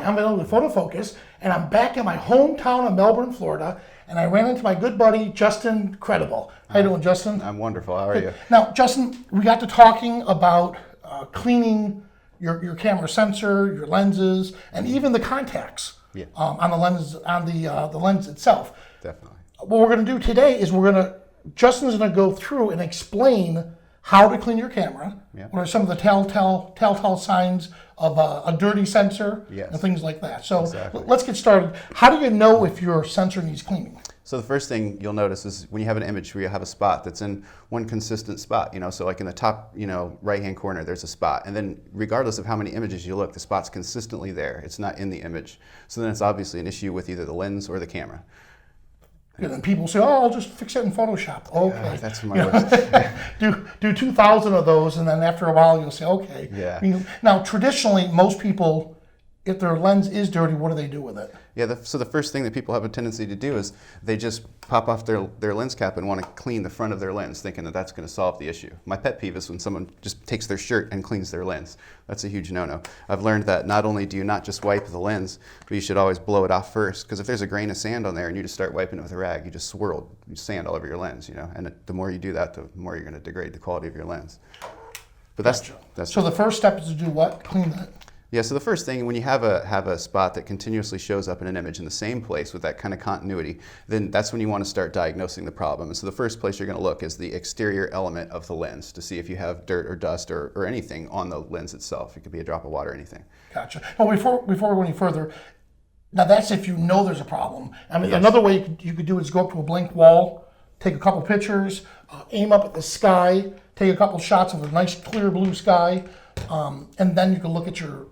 I'm Vanelli with Photo Focus, and I'm back in my hometown of Melbourne, Florida, and I ran into my good buddy, Justin Creditable. How you doing, Justin? I'm wonderful. How are you? Now, Justin, we got to talking about cleaning your camera sensor, your lenses, and even the contacts on the lens itself. Definitely. What we're going to do today is Justin's going to go through and explain how to clean your camera. Yeah. What are some of the telltale signs of a dirty sensor and things like that. So let's get started. How do you know if your sensor needs cleaning? So the first thing you'll notice is when you have an image where you have a spot that's in one consistent spot, so like in the top, right-hand corner, there's a spot. And then regardless of how many images you look, the spot's consistently there. It's not in the image. So then it's obviously an issue with either the lens or the camera. And then people say, "Oh, I'll just fix it in Photoshop." Okay, that's my worst. do 2,000 of those, and then after a while, you'll say, "Okay." Yeah. Now, traditionally, most people, if their lens is dirty, what do they do with it? Yeah. So the first thing that people have a tendency to do is they just pop off their lens cap and want to clean the front of their lens, thinking that that's going to solve the issue. My pet peeve is when someone just takes their shirt and cleans their lens. That's a huge no-no. I've learned that not only do you not just wipe the lens, but you should always blow it off first. Because if there's a grain of sand on there and you just start wiping it with a rag, you just swirled sand all over your lens. And the more you do that, the more you're going to degrade the quality of your lens. But that's so the first step is to do what? Clean that. Yeah, so the first thing, when you have a spot that continuously shows up in an image in the same place with that kind of continuity, then that's when you want to start diagnosing the problem. And so the first place you're going to look is the exterior element of the lens to see if you have dirt or dust or anything on the lens itself. It could be a drop of water or anything. Gotcha. Well, before we go any further, now that's if you know there's a problem. I mean, another way you could do is go up to a blank wall, take a couple pictures, aim up at the sky, take a couple shots of a nice clear blue sky, and then you can look at your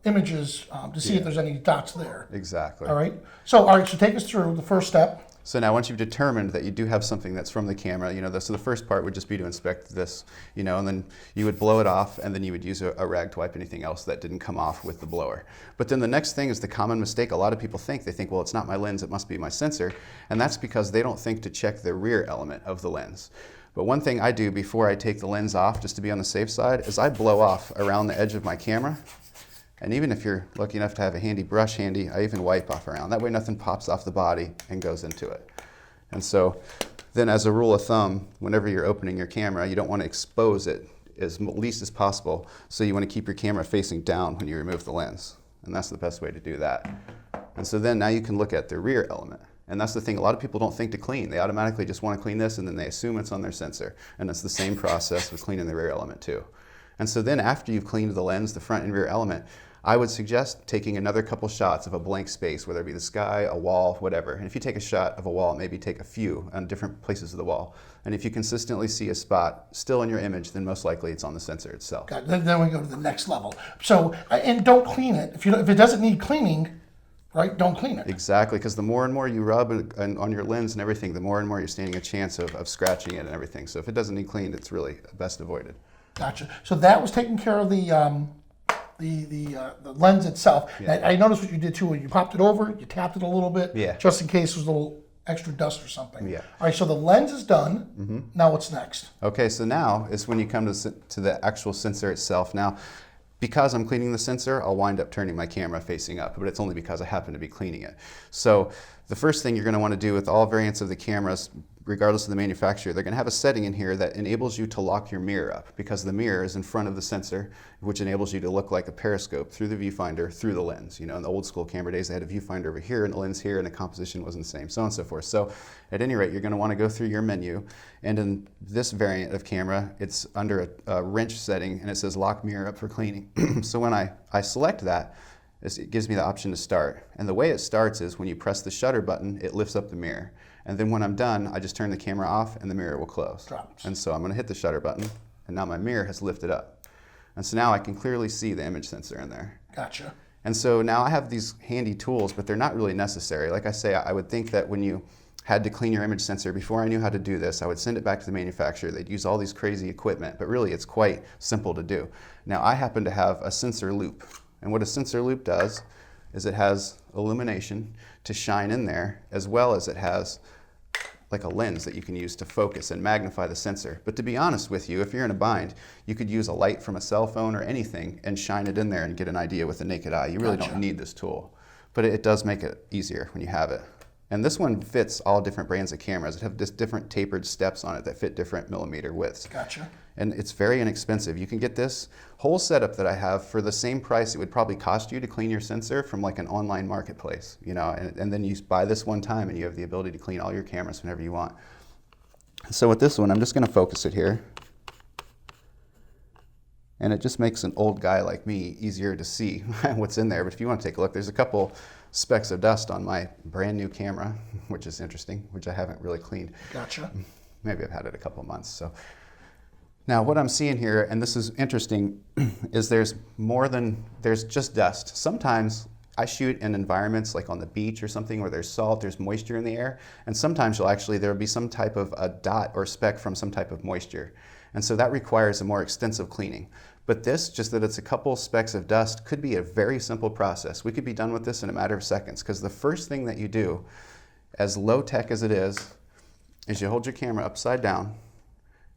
images to see if there's any dots there. Exactly. All right. So take us through the first step. So now once you've determined that you do have something that's from the camera, so the first part would just be to inspect this, and then you would blow it off, and then you would use a rag to wipe anything else that didn't come off with the blower. But then the next thing is the common mistake a lot of people think. They think, well, it's not my lens, it must be my sensor. And that's because they don't think to check the rear element of the lens. But one thing I do before I take the lens off, just to be on the safe side, is I blow off around the edge of my camera. And even if you're lucky enough to have a handy brush handy, I even wipe off around. That way nothing pops off the body and goes into it. And so then as a rule of thumb, whenever you're opening your camera, you don't want to expose it as least as possible. So you want to keep your camera facing down when you remove the lens. And that's the best way to do that. And so then now you can look at the rear element. And that's the thing, a lot of people don't think to clean. They automatically just want to clean this and then they assume it's on their sensor. And it's the same process with cleaning the rear element too. And so then after you've cleaned the lens, the front and rear element, I would suggest taking another couple shots of a blank space, whether it be the sky, a wall, whatever. And if you take a shot of a wall, maybe take a few on different places of the wall. And if you consistently see a spot still in your image, then most likely it's on the sensor itself. Got it. Then we go to the next level. So, and don't clean it. If it doesn't need cleaning, right, don't clean it. Exactly, because the more and more you rub on your lens and everything, the more and more you're standing a chance of scratching it and everything. So if it doesn't need cleaned, it's really best avoided. Gotcha. So that was taking care of the lens itself. Yeah. I noticed what you did too. You popped it over, you tapped it a little bit, just in case there's a little extra dust or something. Yeah. All right, so the lens is done. Mm-hmm. Now what's next? Okay, so now is when you come to the actual sensor itself. Now, because I'm cleaning the sensor, I'll wind up turning my camera facing up, but it's only because I happen to be cleaning it. So the first thing you're going to want to do with all variants of the cameras, regardless of the manufacturer, they're going to have a setting in here that enables you to lock your mirror up, because the mirror is in front of the sensor, which enables you to look like a periscope through the viewfinder, through the lens. In the old school camera days, they had a viewfinder over here and a lens here, and the composition wasn't the same, so on and so forth. So at any rate, you're going to want to go through your menu, and in this variant of camera, it's under a wrench setting, and it says lock mirror up for cleaning. So when I select that, it gives me the option to start. And the way it starts is when you press the shutter button, it lifts up the mirror. And then when I'm done, I just turn the camera off and the mirror will close. Drops. And so I'm going to hit the shutter button, and now my mirror has lifted up. And so now I can clearly see the image sensor in there. Gotcha. And so now I have these handy tools, but they're not really necessary. Like I say, I would think that when you had to clean your image sensor, before I knew how to do this, I would send it back to the manufacturer. They'd use all these crazy equipment, but really it's quite simple to do. Now I happen to have a sensor loop. And what a sensor loop does is it has illumination to shine in there, as well as it has like a lens that you can use to focus and magnify the sensor. But to be honest with you, if you're in a bind, you could use a light from a cell phone or anything and shine it in there and get an idea with the naked eye. You really don't need this tool. But it does make it easier when you have it. And this one fits all different brands of cameras. It have just different tapered steps on it that fit different millimeter widths. Gotcha. And it's very inexpensive. You can get this whole setup that I have for the same price it would probably cost you to clean your sensor from like an online marketplace, you know, and then you buy this one time and you have the ability to clean all your cameras whenever you want. So with this one, I'm just going to focus it here. And it just makes an old guy like me easier to see what's in there. But if you want to take a look, there's a couple specks of dust on my brand new camera, which is interesting, which I haven't really cleaned. Gotcha. Maybe I've had it a couple months. So now what I'm seeing here, and this is interesting, is there's just dust. Sometimes I shoot in environments like on the beach or something where there's salt, there's moisture in the air, and sometimes there'll be some type of a dot or speck from some type of moisture. And so that requires a more extensive cleaning. But this, just that it's a couple specks of dust, could be a very simple process. We could be done with this in a matter of seconds, because the first thing that you do, as low tech as it is you hold your camera upside down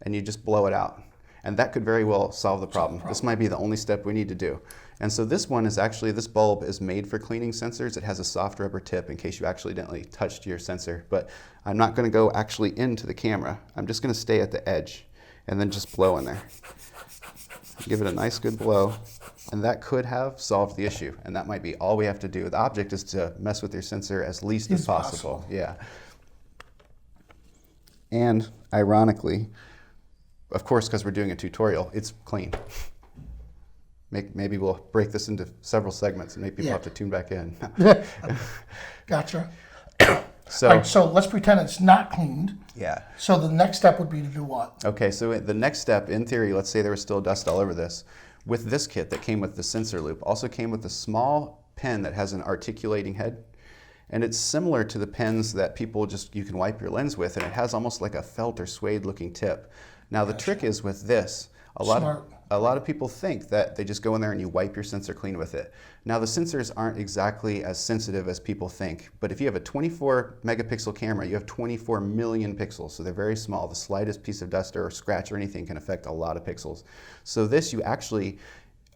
and you just blow it out. And that could very well solve the problem. This might be the only step we need to do. And so this one is actually, this bulb is made for cleaning sensors. It has a soft rubber tip in case you accidentally touched your sensor. But I'm not going to go actually into the camera. I'm just going to stay at the edge and then just blow in there. Give it a nice good blow, and that could have solved the issue, and that might be all we have to do. The object is to mess with your sensor as least as possible. Yeah. And ironically, of course, because we're doing a tutorial, it's clean. Maybe we'll break this into several segments and maybe people have to tune back in. Gotcha. So, all right, so let's pretend it's not cleaned. Yeah. So the next step would be to do what? Okay, so the next step, in theory, let's say there was still dust all over this. With this kit that came with the sensor loop, also came with a small pen that has an articulating head. And it's similar to the pens that you can wipe your lens with, and it has almost like a felt or suede looking tip. Now the trick is with this, a lot of people think that they just go in there and you wipe your sensor clean with it. Now the sensors aren't exactly as sensitive as people think, but if you have a 24 megapixel camera, you have 24 million pixels, so they're very small. The slightest piece of dust or scratch or anything can affect a lot of pixels. So this, you actually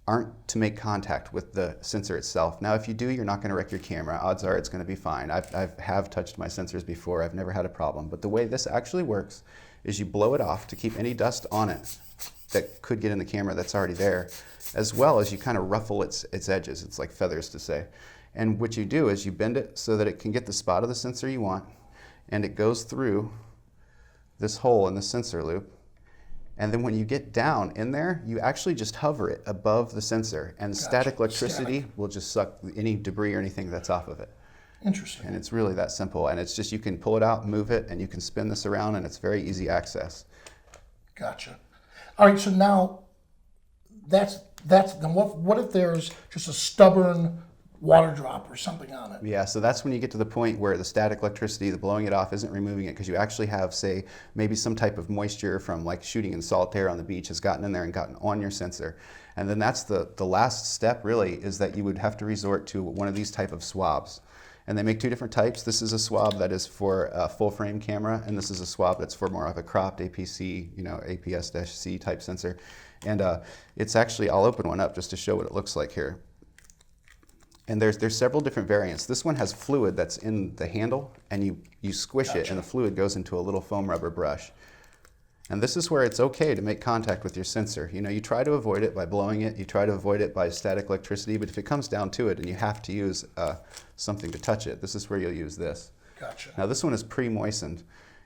aren't to make contact with the sensor itself. Now if you do, you're not going to wreck your camera. Odds are it's going to be fine. I have touched my sensors before. I've never had a problem. But the way this actually works is you blow it off to keep any dust on it that could get in the camera that's already there, as well as you kind of ruffle its edges. It's like feathers to say. And what you do is you bend it so that it can get the spot of the sensor you want, and it goes through this hole in the sensor loop. And then when you get down in there, you actually just hover it above the sensor, and static electricity will just suck any debris or anything that's off of it. Interesting. And it's really that simple. And it's just, you can pull it out, move it, and you can spin this around, and it's very easy access. Gotcha. All right, so now then what if there's just a stubborn water drop or something on it? Yeah, so that's when you get to the point where the static electricity, the blowing it off, isn't removing it, because you actually have, say, maybe some type of moisture from like shooting in salt air on the beach has gotten in there and gotten on your sensor. And then that's the last step really, is that you would have to resort to one of these type of swabs. And they make two different types. This is a swab that is for a full frame camera, and this is a swab that's for more of a cropped APC, APS-C type sensor. And it's actually, I'll open one up just to show what it looks like here. And there's several different variants. This one has fluid that's in the handle, and you squish it, and the fluid goes into a little foam rubber brush. And this is where it's okay to make contact with your sensor. You try to avoid it by blowing it, you try to avoid it by static electricity, but if it comes down to it and you have to use something to touch it, this is where you'll use this. Gotcha. Now this one is pre-moistened,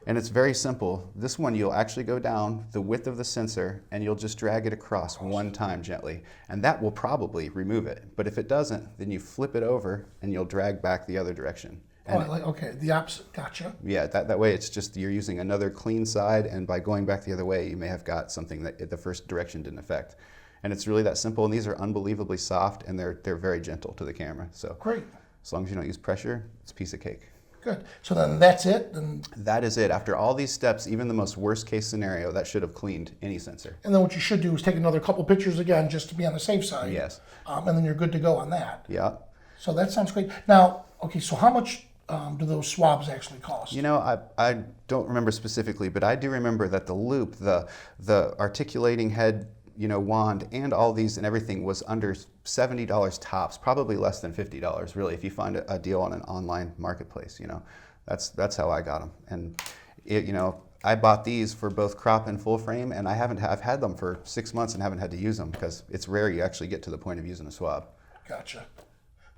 and it's very simple. This one, you'll actually go down the width of the sensor and you'll just drag it across one time gently, and that will probably remove it. But if it doesn't, then you flip it over and you'll drag back the other direction. Okay, the opposite. Gotcha. Yeah, that way it's just you're using another clean side, and by going back the other way, you may have got something that the first direction didn't affect. And it's really that simple, and these are unbelievably soft, and they're very gentle to the camera. So great. As long as you don't use pressure, it's a piece of cake. Good. So then that's it? That is it. After all these steps, even the most worst case scenario, that should have cleaned any sensor. And then what you should do is take another couple pictures again, just to be on the safe side. Yes. And then you're good to go on that. Yeah. So that sounds great. Now, okay, so how much do those swabs actually cost? You know, I don't remember specifically, but I do remember that the loop, the articulating head, you know, wand, and all these and everything was under $70 tops, probably less than $50, really, if you find a deal on an online marketplace. You know, that's how I got them. And you know, I bought these for both crop and full frame, and I've had them for 6 months and haven't had to use them because it's rare you actually get to the point of using a swab. Gotcha.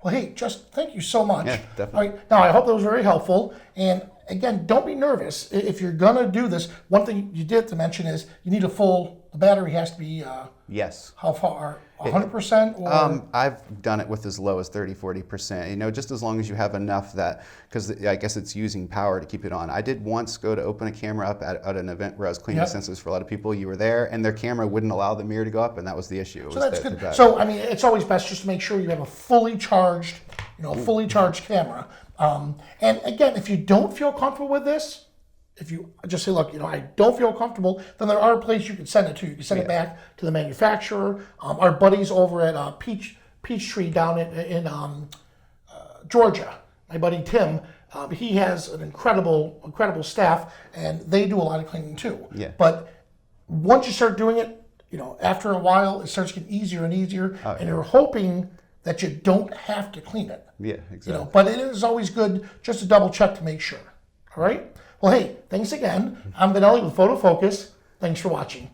Well, hey, just thank you so much. Yeah, definitely. All right, now I hope that was very helpful. And again, don't be nervous. If you're gonna do this, one thing you did to mention is you need the battery has to be, Yes. how far? 100% or? I've done it with as low as 30-40%, you know, just as long as you have enough that, because I guess it's using power to keep it on. I did once go to open a camera up at an event where I was cleaning Yep. sensors for a lot of people. You were there, and their camera wouldn't allow the mirror to go up, and that was the issue. So that's good. So, I mean, it's always best just to make sure you have a fully charged, fully charged camera. And again, if you don't feel comfortable with this, if you just say, look, I don't feel comfortable, then there are places you can send it to. You can send it back to the manufacturer. Our buddies over at Peachtree down in Georgia, my buddy Tim, he has an incredible staff, and they do a lot of cleaning too. Yeah. But once you start doing it, after a while, it starts getting easier and easier, and you're hoping that you don't have to clean it. Yeah, exactly. But it is always good just to double check to make sure. All right? Well, hey, thanks again. I'm Vanelli with Photo Focus. Thanks for watching.